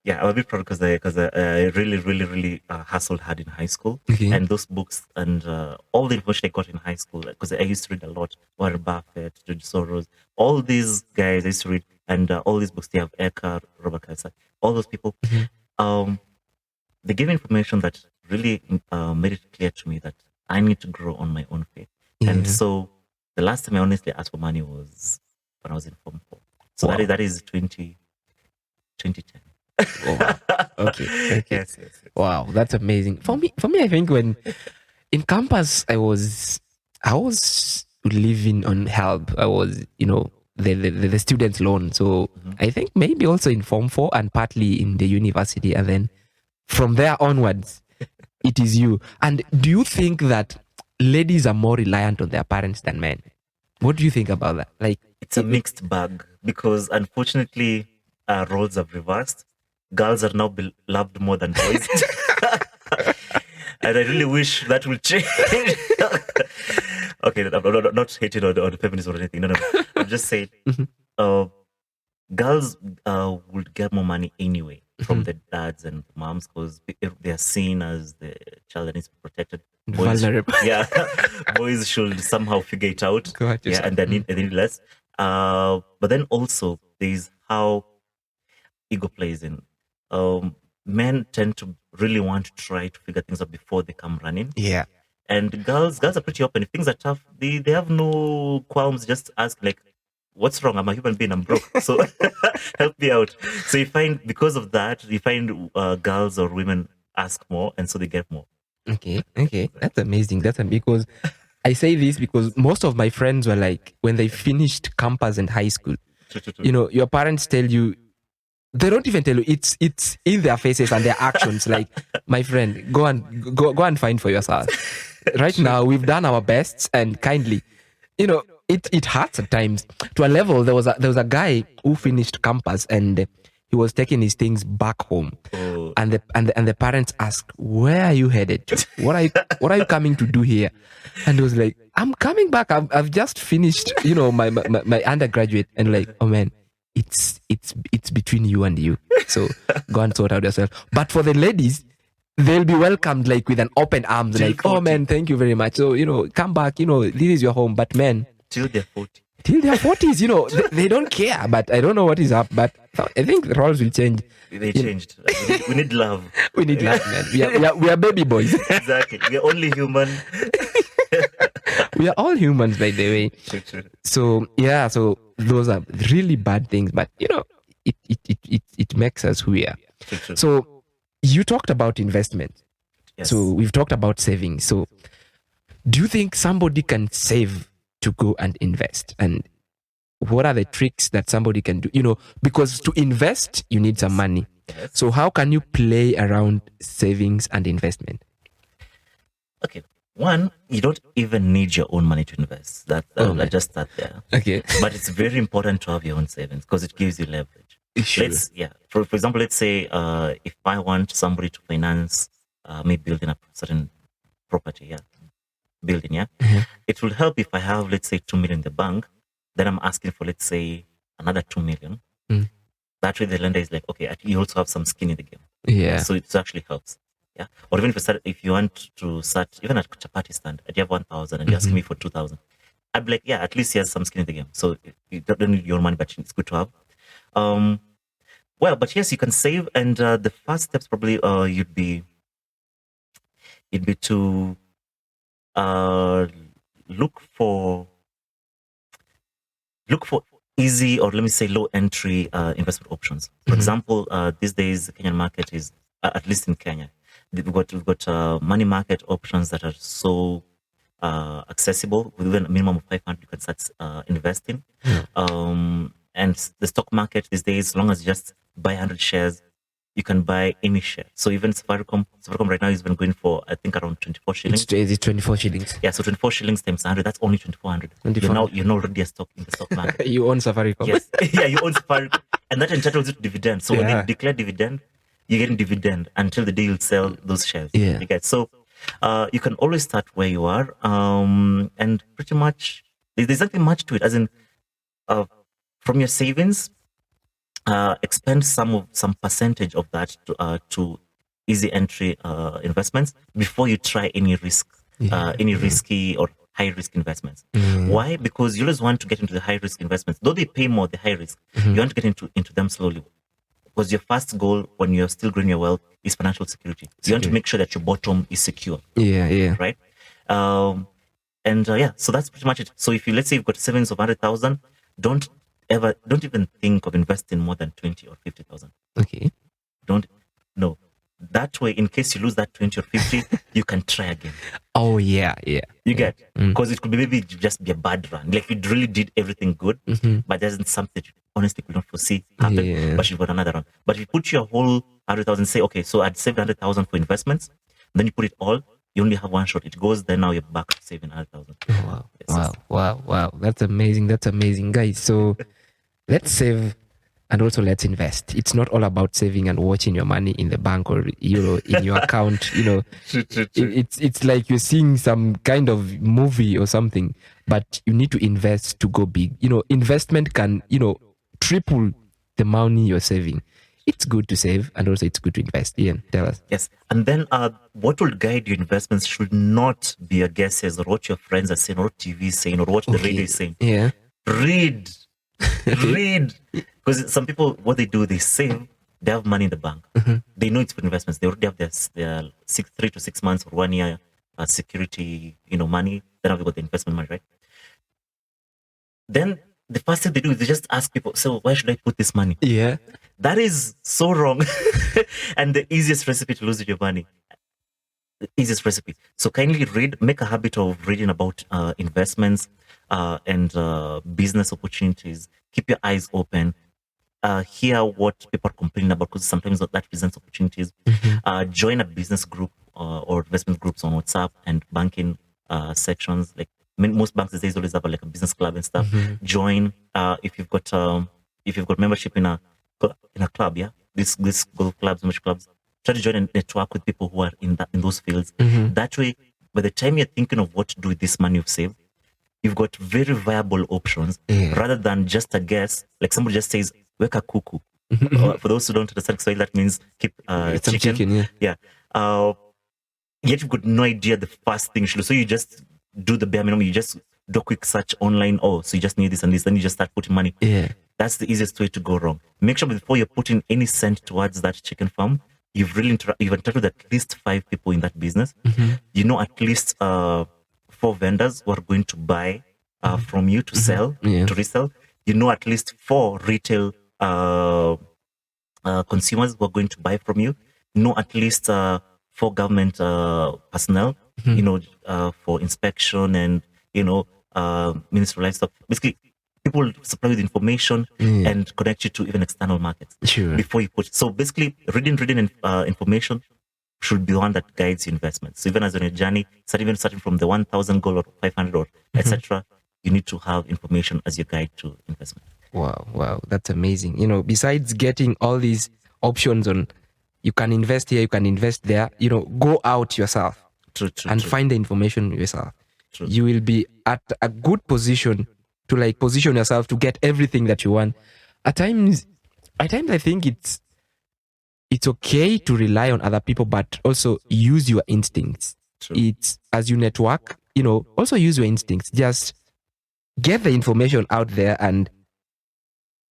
Speaker 2: I'm a bit proud because I really, really, really hustled hard in high school.
Speaker 1: Okay.
Speaker 2: And those books and all the information I got in high school, because I used to read a lot. Warren Buffett, George Soros, all these guys I used to read, and all these books, they have Eckhart, Robert Kiyosaki, all those people. They gave information that really made it clear to me that I need to grow on my own faith.
Speaker 1: Yeah.
Speaker 2: And so the last time I honestly asked for money was when I was in Form 4. So
Speaker 1: Wow.
Speaker 2: that is 2010.
Speaker 1: Oh, wow. Okay.
Speaker 2: Yes.
Speaker 1: Wow, that's amazing. For me, I think when in campus, I was living on help. I was, the student loan. So I think maybe also in Form 4 and partly in the university. And then from there onwards, it is you. And do you think that ladies are more reliant on their parents than men? What do you think about that? Like,
Speaker 2: It's a mixed bag, because unfortunately, roles have reversed. Girls are now loved more than boys. And I really wish that will change. Okay, I'm not hating on the feminism or anything. No. I'm just saying, girls would get more money anyway. from the dads and moms, because they are seen as the child that needs to be protected.
Speaker 1: Vulnerable.
Speaker 2: Yeah, boys should somehow figure it out.
Speaker 1: Got
Speaker 2: Yeah,
Speaker 1: yourself.
Speaker 2: and they need less. But then also there's how ego plays in. Men tend to really want to try to figure things out before they come running.
Speaker 1: Yeah.
Speaker 2: And girls are pretty open. If things are tough, they have no qualms. Just ask, like, what's wrong? I'm a human being. I'm broke. So help me out. So you find, because of that, you find girls or women ask more, and so they get more.
Speaker 1: Okay. That's amazing. Because I say this because most of my friends were like, when they finished campus and high school, your parents tell you, they don't even tell you, it's in their faces and their actions. Like, my friend, go and find for yourself. Right now, we've done our best, and kindly, it hurts at times. To a level, there was a guy who finished campus and he was taking his things back home.
Speaker 2: Oh.
Speaker 1: And the parents asked, "Where are you headed to? What are you coming to do here?" And he was like, "I'm coming back. I've just finished, my undergraduate." And like, "Oh man, it's between you and you. So go and sort out yourself." But for the ladies, they'll be welcomed like with an open arms, like, "Oh man, thank you very much. So, come back, this is your home." But men,
Speaker 2: till they're 40.
Speaker 1: Till their 40s, they don't care. But I don't know what is up. But I think the roles will change.
Speaker 2: They changed. We need love.
Speaker 1: We need love, man. We are baby boys.
Speaker 2: Exactly. We are only human.
Speaker 1: We are all humans, by the way.
Speaker 2: True.
Speaker 1: So those are really bad things, but it makes us who we are.
Speaker 2: True.
Speaker 1: So you talked about investment.
Speaker 2: Yes.
Speaker 1: So we've talked about saving. So do you think somebody can save to go and invest? And what are the tricks that somebody can do? Because to invest, you need some money.
Speaker 2: Yes.
Speaker 1: So how can you play around savings and investment?
Speaker 2: Okay. One, you don't even need your own money to invest. I just start there.
Speaker 1: Okay.
Speaker 2: But it's very important to have your own savings because it gives you leverage.
Speaker 1: Sure.
Speaker 2: For example, let's say if I want somebody to finance me building a certain property, building,
Speaker 1: Mm-hmm.
Speaker 2: It will help if I have, let's say, 2 million in the bank. Then I'm asking for, let's say, another 2 million.
Speaker 1: Mm.
Speaker 2: That way the lender is like, okay, you also have some skin in the game.
Speaker 1: Yeah.
Speaker 2: So it actually helps. Yeah. Or even if you want to start, even at chapati stand, and you have 1,000 and you're asking me for 2,000, I'd be like, yeah, at least he has some skin in the game. So you don't need your money, but it's good to have. But yes, you can save, and the first steps probably you'd be to look for easy, or let me say low entry investment options. For example, these days the Kenyan market is, at least in Kenya, we've got money market options that are so accessible. With even a minimum of 500, you can start investing. And the stock market these days, as long as you just buy 100 shares, you can buy any share. So even Safaricom right now is even going for, I think, around 24 shillings.
Speaker 1: It's 24 shillings.
Speaker 2: Yeah, so 24 shillings times 100, that's only 2,400. You're now already a stock in the stock market.
Speaker 1: You own Safaricom.
Speaker 2: Yes. Yeah, you own Safaricom. And that entitles you to dividend. So when they declare dividend, you're getting dividend until the day you sell those shares.
Speaker 1: Yeah.
Speaker 2: You get. So you can always start where you are. And pretty much, there's nothing much to it. As in, from your savings, expend some percentage of that to easy entry investments before you try any risky or high risk investments. Why? Because you always want to get into the high risk investments. Though they pay more, the high risk, you want to get into them slowly. Because your first goal when you're still growing your wealth is financial security. You want to make sure that your bottom is secure.
Speaker 1: Yeah.
Speaker 2: Right? So that's pretty much it. So if let's say you've got savings of 100,000, don't even think of investing more than 20 or 50,000.
Speaker 1: Okay.
Speaker 2: No. That way, in case you lose that 20 or 50, you can try again.
Speaker 1: Oh, yeah.
Speaker 2: You get? Because it could maybe just be a bad run. Like you really did everything good, but there's something that you honestly could not foresee happen, but you've got another run. But if you put your whole 100,000, say, okay, so I'd saved 100,000 for investments, then you put it all, you only have one shot. It goes, then now you're back to saving 100,000.
Speaker 1: Wow. That's amazing, guys. So let's save and also let's invest. It's not all about saving and watching your money in the bank or in your account.
Speaker 2: True.
Speaker 1: It's like you're seeing some kind of movie or something, but you need to invest to go big. Investment can triple the money you're saving. it's good to save and also it's good to invest. Ian, tell us.
Speaker 2: Yes. And then what will guide your investments should not be your guesses or what your friends are saying or what TV is saying or what the radio is saying.
Speaker 1: Yeah.
Speaker 2: Read. Read. Because some people, what they do, they save, they have money in the bank. They know it's for investments. They already have their 3 to 6 months or 1 year security, money. Then have they got the investment money, right? Then the first thing they do is they just ask people, so where should I put this money?
Speaker 1: Yeah.
Speaker 2: That is so wrong. And the easiest recipe to lose your money. The easiest recipe. So kindly read, make a habit of reading about investments and business opportunities. Keep your eyes open. Hear what people are complaining about, because sometimes that presents opportunities. Join a business group or investment groups on WhatsApp and banking sections. Like most banks these days always have like a business club and stuff. Join if you've got membership in a club, yeah. This golf clubs, membership clubs. Try to join and network with people who are in those fields. That way, by the time you're thinking of what to do with this money you've saved, you've got very viable options rather than just a guess. Like somebody just says, weka kuku. For those who don't understand Swahili, that means keep chicken. Yeah. Yet you've got no idea the first thing you should do. So you just do the bare minimum. You just do a quick search online. Oh, so you just need this and this. Then you just start putting money.
Speaker 1: Yeah.
Speaker 2: That's the easiest way to go wrong. Make sure before you're putting any cent towards that chicken farm, you've interacted with at least 5 people in that business. You know at least 4 vendors who are going to buy from you to sell, to resell. You know at least 4 retail consumers who are going to buy from you. You know at least 4 government personnel, for inspection and, Ministry of Livestock. Basically, people supply with information and connect you to even external markets before you put. So basically, reading information should be the one that guides your investments. So even as on your journey, starting from the 1,000 goal or 500 or etc., you need to have information as your guide to investment.
Speaker 1: Wow, that's amazing. Besides getting all these options on, you can invest here, you can invest there. Go out yourself and find the information yourself. You will be at a good position to position yourself to get everything that you want. At times I think it's okay to rely on other people, but also use your instincts. It's as you network, also use your instincts. Just get the information out there and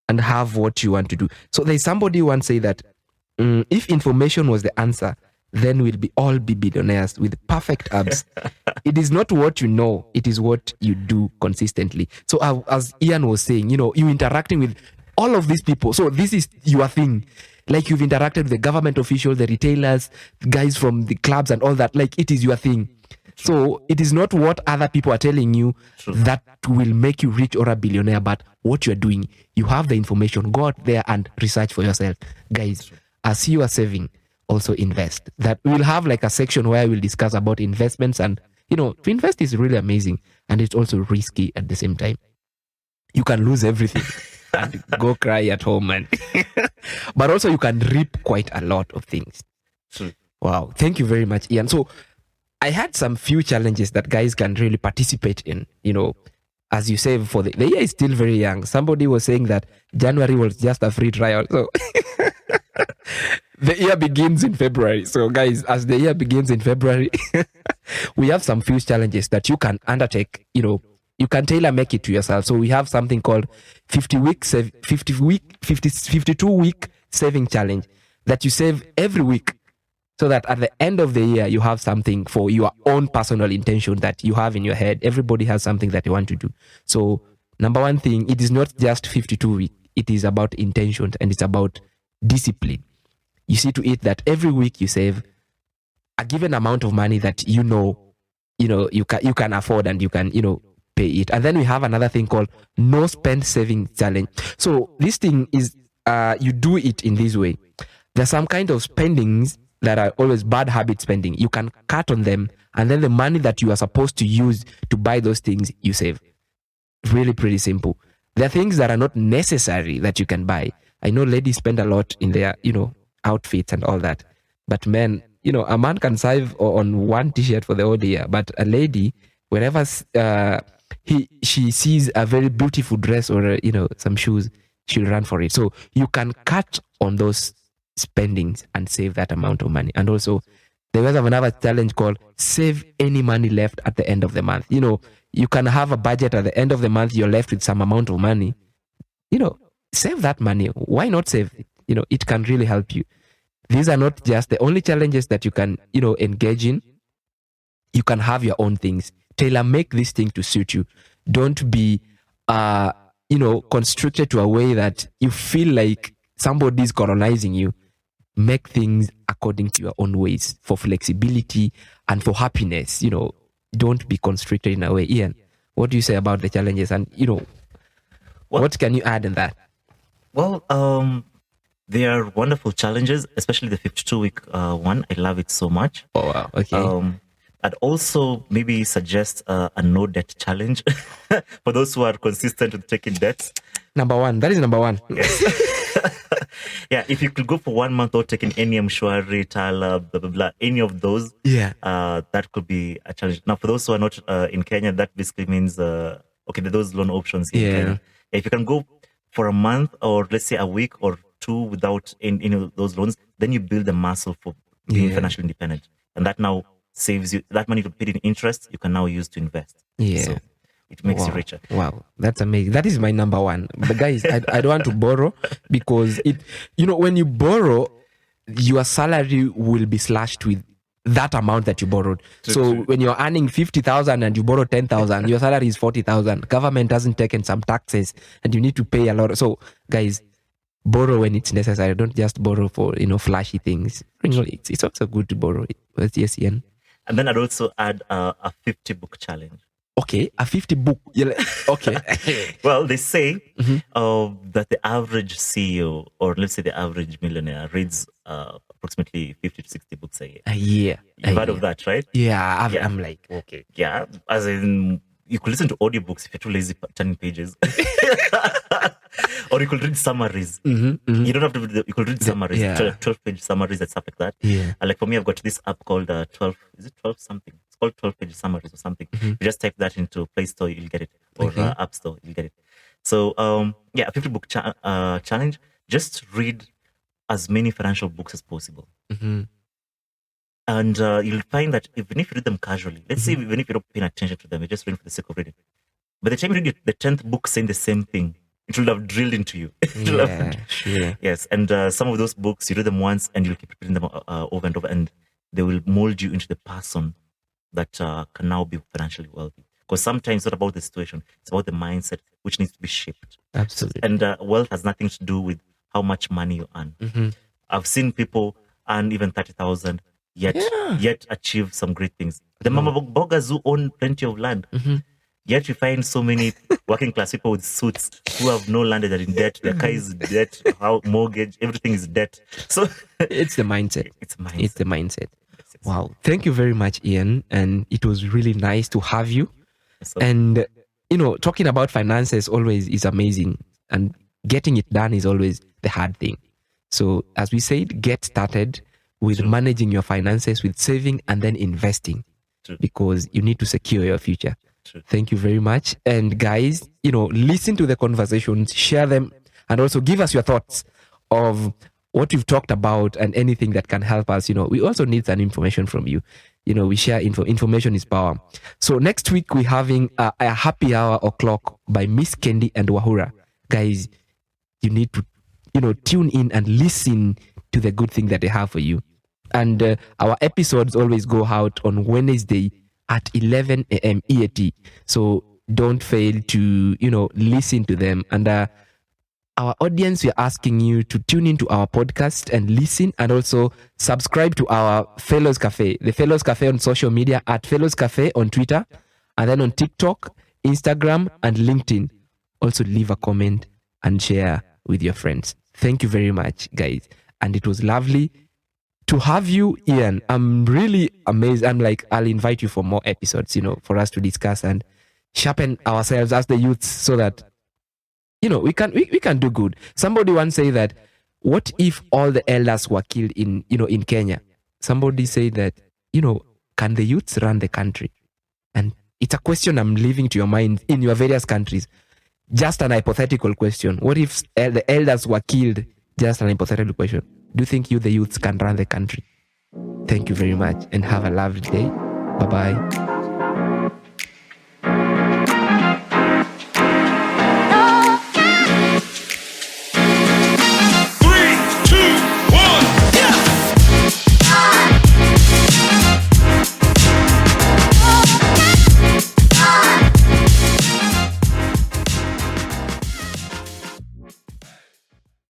Speaker 1: have what you want to do. So there's somebody who once say that if information was the answer, then we'll all be billionaires with perfect abs. It is not what you know, it is what you do consistently. So as Ian was saying, you're interacting with all of these people. So this is your thing. Like you've interacted with the government officials, the retailers, guys from the clubs and all that. Like it is your thing. So it is not what other people are telling you that will make you rich or a billionaire, but what you're doing. You have the information. Go out there and research for yourself. Guys, as you are saving, also invest. That we'll have a section where we'll discuss about investments, and to invest is really amazing and it's also risky at the same time. You can lose everything and go cry at home, but also you can reap quite a lot of things. Wow, thank you very much, Ian. So I had some few challenges that guys can really participate in, as you save for the year is still very young. Somebody was saying that January was just a free trial. So the year begins in February. So guys, as the year begins in February, we have some few challenges that you can undertake. You can tailor make it to yourself. So we have something called 52-week saving challenge that you save every week, so that at the end of the year, you have something for your own personal intention that you have in your head. Everybody has something that they want to do. So number one thing, it is not just 52 weeks. It is about intentions and it's about discipline. You see to it that every week you save a given amount of money that you can afford and you can, pay it. And then we have another thing called no spend saving challenge. So this thing is, you do it in this way. There's some kind of spendings that are always bad habit spending. You can cut on them, and then the money that you are supposed to use to buy those things, you save. Really pretty simple. There are things that are not necessary that you can buy. I know ladies spend a lot in their, outfits and all that. But men, a man can save on one t-shirt for the whole year, but a lady, wherever she sees a very beautiful dress or some shoes, she'll run for it. So you can cut on those spendings and save that amount of money. And also, they also have another challenge called save any money left at the end of the month. You can have a budget at the end of the month, you're left with some amount of money. Save that money. Why not save it? It can really help you. These are not just the only challenges that you can, engage in. You can have your own things. Tailor make this thing to suit you. Don't be, constricted to a way that you feel like somebody's colonizing you. Make things according to your own ways for flexibility and for happiness. Don't be constricted in a way. Ian, what do you say about the challenges? And, what can you add in that?
Speaker 2: Well, they are wonderful challenges, especially the 52-week one. I love it so much.
Speaker 1: Oh, wow. Okay.
Speaker 2: I'd also maybe suggest a no debt challenge for those who are consistent with taking debts.
Speaker 1: Number one. That is number one.
Speaker 2: Yes. Yeah, if you could go for 1 month without taking any Mshwari, Tala, blah, blah, blah, any of those, that could be a challenge. Now, for those who are not in Kenya, that basically means, those loan options in Kenya. If you can go for a month or let's say a week or two without any of those loans, then you build a muscle for being financially independent. And that now saves you, that money you paid in interest, you can now use to invest.
Speaker 1: Yeah.
Speaker 2: So it makes you richer.
Speaker 1: Wow, that's amazing. That is my number one. But guys, I don't want to borrow because when you borrow, your salary will be slashed with that amount that you borrowed. True. When you're earning 50,000 and you borrow 10,000, your salary is 40,000. Government hasn't taken some taxes and you need to pay a lot. So guys, borrow when it's necessary. Don't just borrow for, flashy things. It's also good to borrow. Yes, Ian.
Speaker 2: And then I'd also add a 50-book challenge.
Speaker 1: Okay, a 50-book. Okay.
Speaker 2: Well, they say that the average CEO, or let's say the average millionaire, reads approximately 50 to 60 books a year.
Speaker 1: A year.
Speaker 2: You've heard of that, right?
Speaker 1: Yeah, I'm like, okay.
Speaker 2: Yeah, as in, you could listen to audiobooks if you're too lazy turning pages. Or you could read summaries. You don't have to read you could read summaries, 12-page summaries and stuff like that.
Speaker 1: Yeah.
Speaker 2: Like for me, I've got this app called 12, is it 12 something? It's called 12-page summaries or something. You just type that into Play Store, you'll get it. Or App Store, you'll get it. So, a 50-book challenge. Just read as many financial books as possible. And you'll find that even if you read them casually, let's say even if you don't pay attention to them, you're just reading for the sake of reading. By the time you read the 10th book saying the same thing, it will have drilled into you.
Speaker 1: Sure.
Speaker 2: Yes, and some of those books, you read them once and you'll keep reading them over and over, and they will mold you into the person that can now be financially wealthy. Because sometimes it's not about the situation, it's about the mindset, which needs to be shaped.
Speaker 1: Absolutely.
Speaker 2: And wealth has nothing to do with how much money you earn. I've seen people earn even 30,000, yet achieve some great things. The Mama Bogas who own plenty of land. Yet you find so many working class people with suits who have no land, they're in debt, their car is debt, mortgage, everything is debt. So
Speaker 1: it's the mindset.
Speaker 2: It's
Speaker 1: the mindset. Wow. Thank you very much, Ian. And it was really nice to have you.
Speaker 2: So,
Speaker 1: and, talking about finances always is amazing. And getting it done is always the hard thing. So as we said, get started with managing your finances, with saving and then investing. Because you need to secure your future. Thank you very much. And guys, listen to the conversations, share them, and also give us your thoughts of what we've talked about and anything that can help us. We also need some information from you. We share information is power. So next week we're having a happy hour o'clock by Miss Kendi and Wahura. Guys, you need to, tune in and listen to the good thing that they have for you. And our episodes always go out on Wednesday at 11 a.m. EAT. So don't fail to, listen to them. And our audience, we're asking you to tune into our podcast and listen, and also subscribe to our Fellows Cafe. The Fellows Cafe on social media at Fellows Cafe on Twitter, and then on TikTok, Instagram, and LinkedIn. Also leave a comment and share with your friends. Thank you very much, guys. And it was lovely to have you, Ian. I'm really amazed. I'll invite you for more episodes, for us to discuss and sharpen ourselves as the youths so that, we can do good. Somebody once said that, what if all the elders were killed in Kenya? Somebody said that, can the youths run the country? And it's a question I'm leaving to your mind in your various countries. Just an hypothetical question. What if the elders were killed? Just an hypothetical question. Do you think you, the youths, can run the country? Thank you very much and have a lovely day. Bye-bye.